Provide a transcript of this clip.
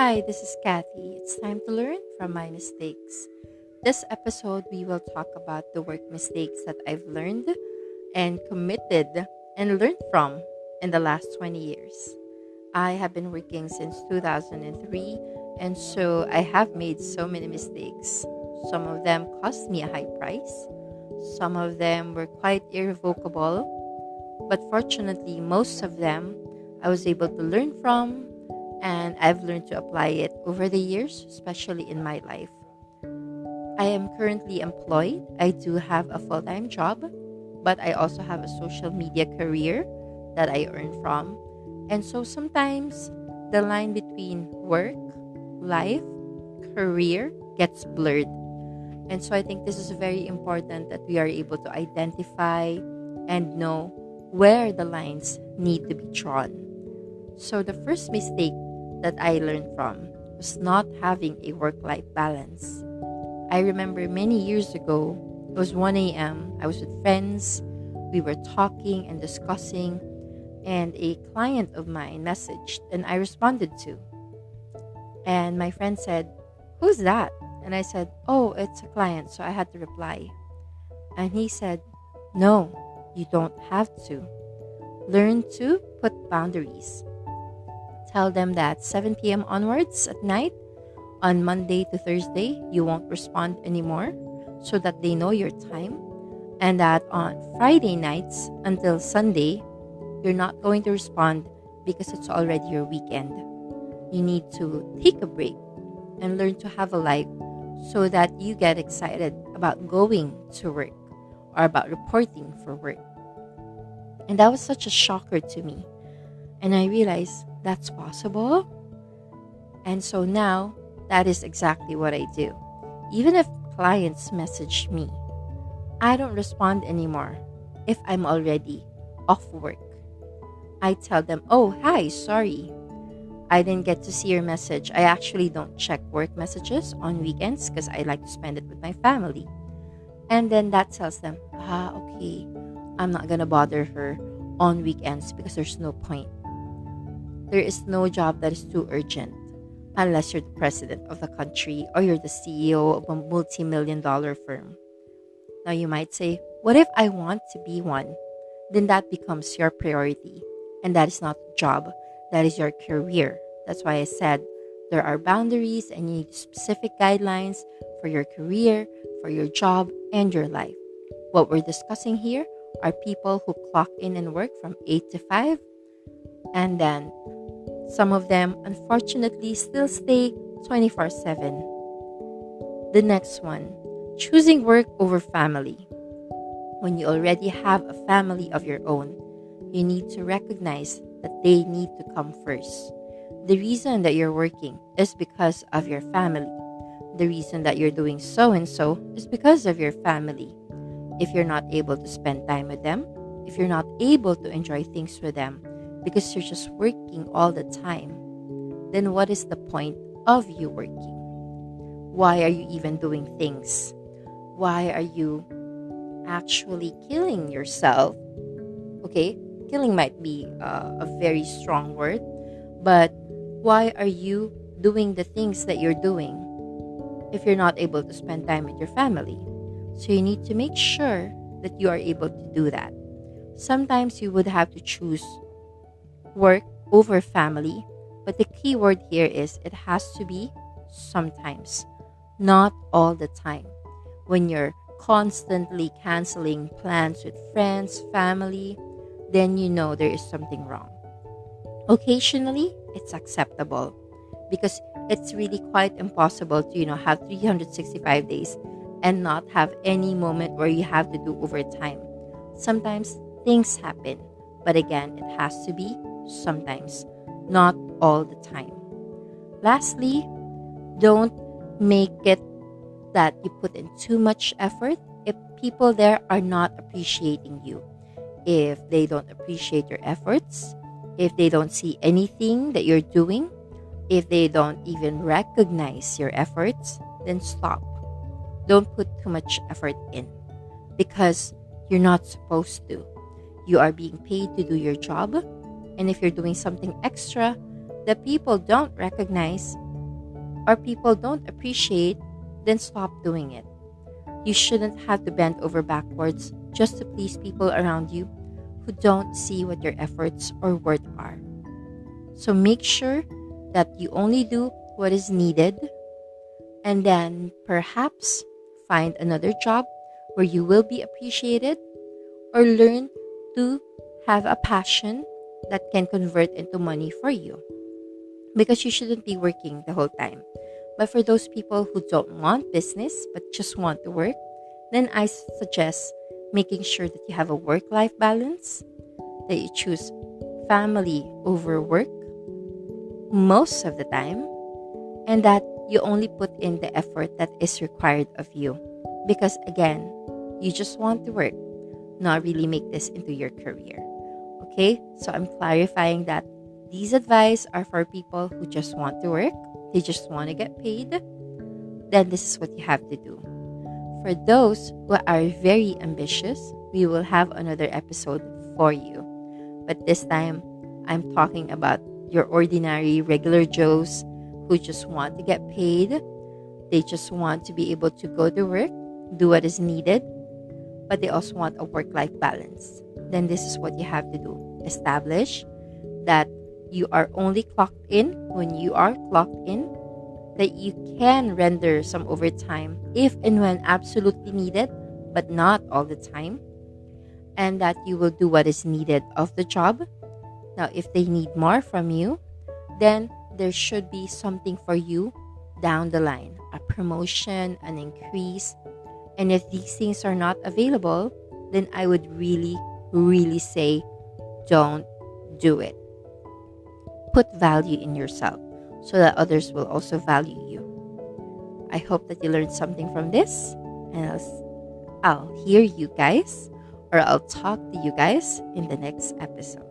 Hi, this is Kathy. It's time to learn from my mistakes. This episode, we will talk about the work mistakes that I've learned and committed and learned from in the last 20 years. I have been working since 2003, and so I have made so many mistakes. Some of them cost me a high price, some of them were quite irrevocable, but fortunately, most of them I was able to learn from, and I've learned to apply it over the years, especially in my life. I am currently employed. I do have a full time job, but I also have a social media career that I earn from. And so sometimes the line between work, life, career gets blurred. And so I think this is very important that we are able to identify and know where the lines need to be drawn. So the first mistake that I learned from was not having a work life balance. I remember many years ago, it was 1 a.m. I was with friends. We were talking and discussing, and a client of mine messaged, and I responded to. And my friend said, "Who's that?" And I said, "Oh, it's a client." So I had to reply. And he said, "No, you don't have to. Learn to put boundaries. Tell them that 7 p.m. onwards at night, on Monday to Thursday, you won't respond anymore so that they know your time. And that on Friday nights until Sunday, you're not going to respond because it's already your weekend. You need to take a break and learn to have a life so that you get excited about going to work or about reporting for work." And that was such a shocker to me. And I realized that's possible. And so now that is exactly what I do. Even if clients message me, I don't respond anymore if I'm already off work. I tell them, "Oh, hi, sorry. I didn't get to see your message. I actually don't check work messages on weekends because I like to spend it with my family." And then that tells them, okay, I'm not going to bother her on weekends because there's no point. There is no job that is too urgent unless you're the president of the country or you're the CEO of a multi-million dollar firm. Now you might say, what if I want to be one? Then that becomes your priority. And that is not a job. That is your career. That's why I said there are boundaries and you need specific guidelines for your career, for your job, and your life. What we're discussing here are people who clock in and work from 8 to 5, and then some of them, unfortunately, still stay 24/7. The next one, choosing work over family. When you already have a family of your own, you need to recognize that they need to come first. The reason that you're working is because of your family. The reason that you're doing so and so is because of your family. If you're not able to spend time with them, if you're not able to enjoy things with them because you're just working all the time, then what is the point of you working? Why are you even doing things? Why are you actually killing yourself? Okay, killing might be a very strong word, but why are you doing the things that you're doing if you're not able to spend time with your family? So you need to make sure that you are able to do that. Sometimes you would have to choose work over family, but the key word here is it has to be sometimes, not all the time. When you're constantly canceling plans with friends, family, then you know there is something wrong. Occasionally, it's acceptable because it's really quite impossible to, have 365 days and not have any moment where you have to do overtime. Sometimes things happen, but again, it has to be sometimes, not all the time. Lastly, don't make it that you put in too much effort if people there are not appreciating you. If they don't appreciate your efforts, if they don't see anything that you're doing, if they don't even recognize your efforts, then stop. Don't put too much effort in because you're not supposed to. You are being paid to do your job, and if you're doing something extra that people don't recognize, or people don't appreciate, then stop doing it. You shouldn't have to bend over backwards just to please people around you who don't see what your efforts or worth are. So make sure that you only do what is needed, and then perhaps find another job where you will be appreciated, or learn to have a passion that can convert into money for you. Because you shouldn't be working the whole time. But for those people who don't want business but just want to work, then I suggest making sure that you have a work-life balance, that you choose family over work most of the time, and that you only put in the effort that is required of you. Because again, you just want to work, not really make this into your career. Okay? So I'm clarifying that these advice are for people who just want to work, they just want to get paid. Then this is what you have to do. For those who are very ambitious, we will have another episode for you. But this time, I'm talking about your ordinary, regular Joes who just want to get paid. They just want to be able to go to work, do what is needed, but they also want a work-life balance. Then this is what you have to do. Establish that you are only clocked in when you are clocked in, that you can render some overtime if and when absolutely needed, but not all the time, and that you will do what is needed of the job. Now, if they need more from you, then there should be something for you down the line, a promotion, an increase. And if these things are not available, then I would really, really say don't do it. Put value in yourself so that others will also value you. I hope that you learned something from this, and I'll hear you guys, or I'll talk to you guys in the next episode.